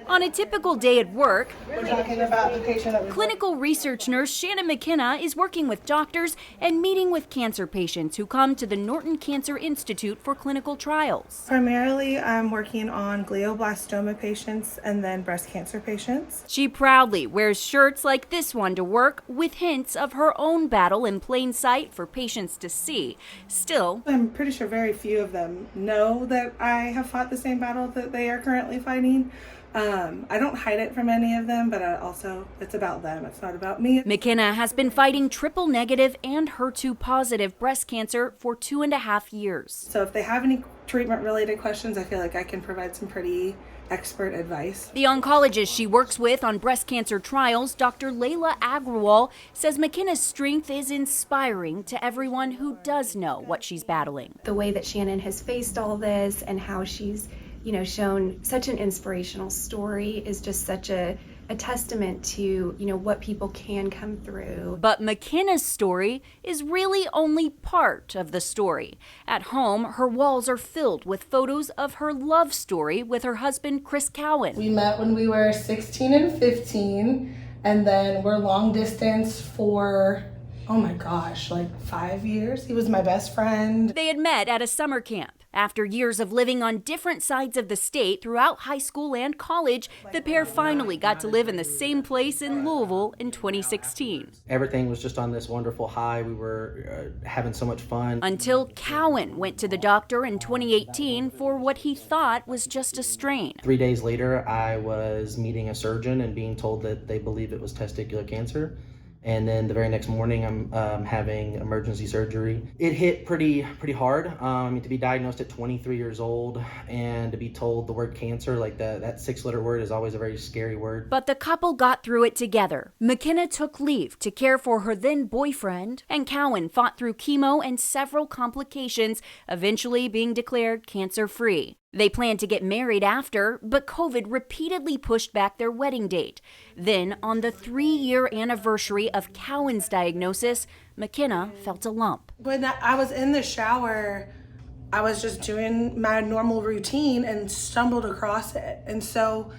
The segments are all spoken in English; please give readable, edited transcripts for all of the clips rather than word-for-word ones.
On a typical day at work, We're talking about the patient that was clinical research nurse Shannon McKenna is working with doctors and meeting with cancer patients who come to the Norton Cancer Institute for clinical trials. Primarily, I'm working on glioblastoma patients and then breast cancer patients. She proudly wears shirts like this one to work with hints of her own battle in plain sight for patients to see. Still, I'm pretty sure very few of them know that I have fought the same battle that they are currently fighting. I don't hide it from any of them, but it's about them. It's not about me. McKenna has been fighting triple negative and HER2 positive breast cancer for 2.5 years. So if they have any treatment related questions, I feel like I can provide some pretty expert advice. The oncologist she works with on breast cancer trials, Dr. Layla Agrawal, says McKenna's strength is inspiring to everyone who does know what she's battling. The way that Shannon has faced all this and how she's shown such an inspirational story is just such a testament to, what people can come through. But McKenna's story is really only part of the story. At home, her walls are filled with photos of her love story with her husband, Chris Cowan. We met when we were 16 and 15, and then we're long distance for, like 5 years. He was my best friend. They had met at a summer camp. After years of living on different sides of the state throughout high school and college, the pair finally got to live in the same place in Louisville in 2016. Everything was just on this wonderful high. We were having so much fun. Until Cowan went to the doctor in 2018 for what he thought was just a strain. 3 days later, I was meeting a surgeon and being told that they believe it was testicular cancer. And then the very next morning, I'm having emergency surgery. It hit pretty hard. To be diagnosed at 23 years old and to be told the word cancer, like that 6-letter word, is always a very scary word. But the couple got through it together. McKenna took leave to care for her then boyfriend, and Cowan fought through chemo and several complications, eventually being declared cancer-free. They planned to get married after, but COVID repeatedly pushed back their wedding date. Then, on the 3-year anniversary of Cowan's diagnosis, McKenna felt a lump. When I was in the shower, I was just doing my normal routine and stumbled across it. And so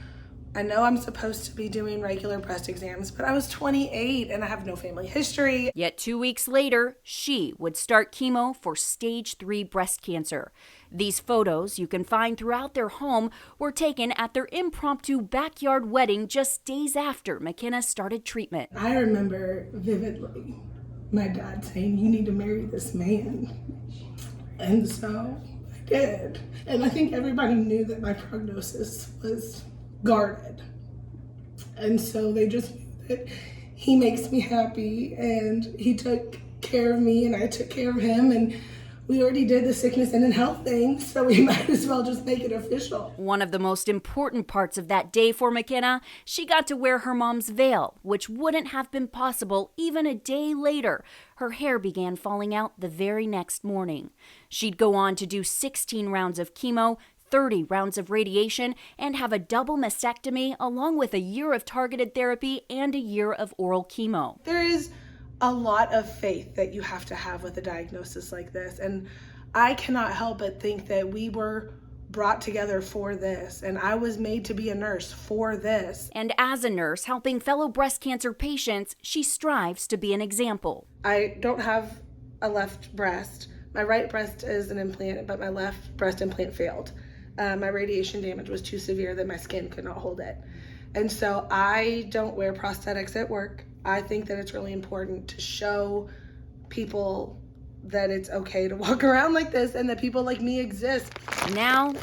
I know I'm supposed to be doing regular breast exams, but I was 28 and I have no family history. Yet 2 weeks later, she would start chemo for stage 3 breast cancer. These photos you can find throughout their home were taken at their impromptu backyard wedding just days after McKenna started treatment. I remember vividly my dad saying, "You need to marry this man." And so I did. And I think everybody knew that my prognosis was guarded. And so they just knew that he makes me happy and he took care of me and I took care of him, and we already did the sickness and in health thing, so we might as well just make it official. One of the most important parts of that day for McKenna, she got to wear her mom's veil, which wouldn't have been possible even a day later. Her hair began falling out the very next morning. She'd go on to do 16 rounds of chemo, 30 rounds of radiation, and have a double mastectomy along with a year of targeted therapy and a year of oral chemo. There is a lot of faith that you have to have with a diagnosis like this, and I cannot help but think that we were brought together for this, and I was made to be a nurse for this. And as a nurse helping fellow breast cancer patients, she strives to be an example. I don't have a left breast. My right breast is an implant, but my left breast implant failed. My radiation damage was too severe that my skin could not hold it. And so I don't wear prosthetics at work. I think that it's really important to show people that it's okay to walk around like this and that people like me exist. Now,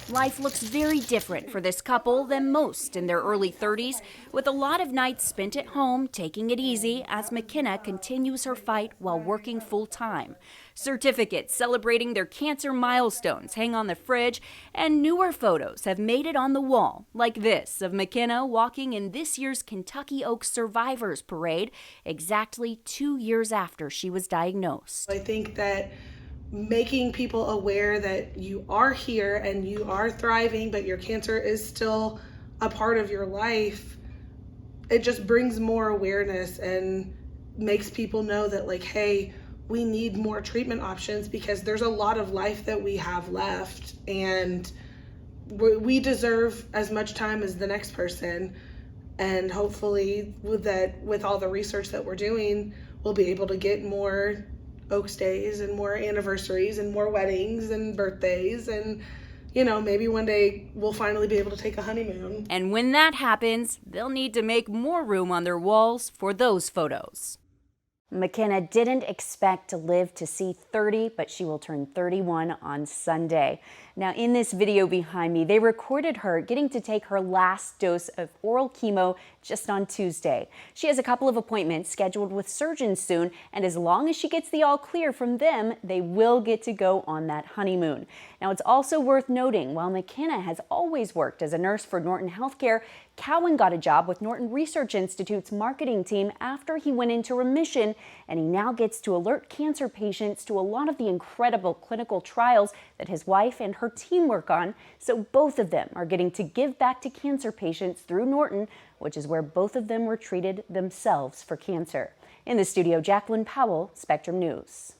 life looks very different for this couple than most in their early 30s, with a lot of nights spent at home taking it easy as McKenna continues her fight while working full-time. Certificates celebrating their cancer milestones hang on the fridge, and newer photos have made it on the wall, like this of McKenna walking in this year's Kentucky Oaks Survivors Parade, exactly 2 years after she was diagnosed. I think that making people aware that you are here and you are thriving, but your cancer is still a part of your life, it just brings more awareness and makes people know that, like, hey, we need more treatment options because there's a lot of life that we have left, and we deserve as much time as the next person. And hopefully with all the research that we're doing, we'll be able to get more Oaks Days and more anniversaries and more weddings and birthdays, and maybe one day we'll finally be able to take a honeymoon. And when that happens, they'll need to make more room on their walls for those photos. McKenna didn't expect to live to see 30, but she will turn 31 on Sunday. Now, in this video behind me, they recorded her getting to take her last dose of oral chemo just on Tuesday. She has a couple of appointments scheduled with surgeons soon, and as long as she gets the all clear from them, they will get to go on that honeymoon. Now, it's also worth noting, while McKenna has always worked as a nurse for Norton Healthcare, Cowan got a job with Norton Research Institute's marketing team after he went into remission, and he now gets to alert cancer patients to a lot of the incredible clinical trials that his wife and her team work on. So both of them are getting to give back to cancer patients through Norton, which is where both of them were treated themselves for cancer. In the studio, Jacqueline Powell, Spectrum News.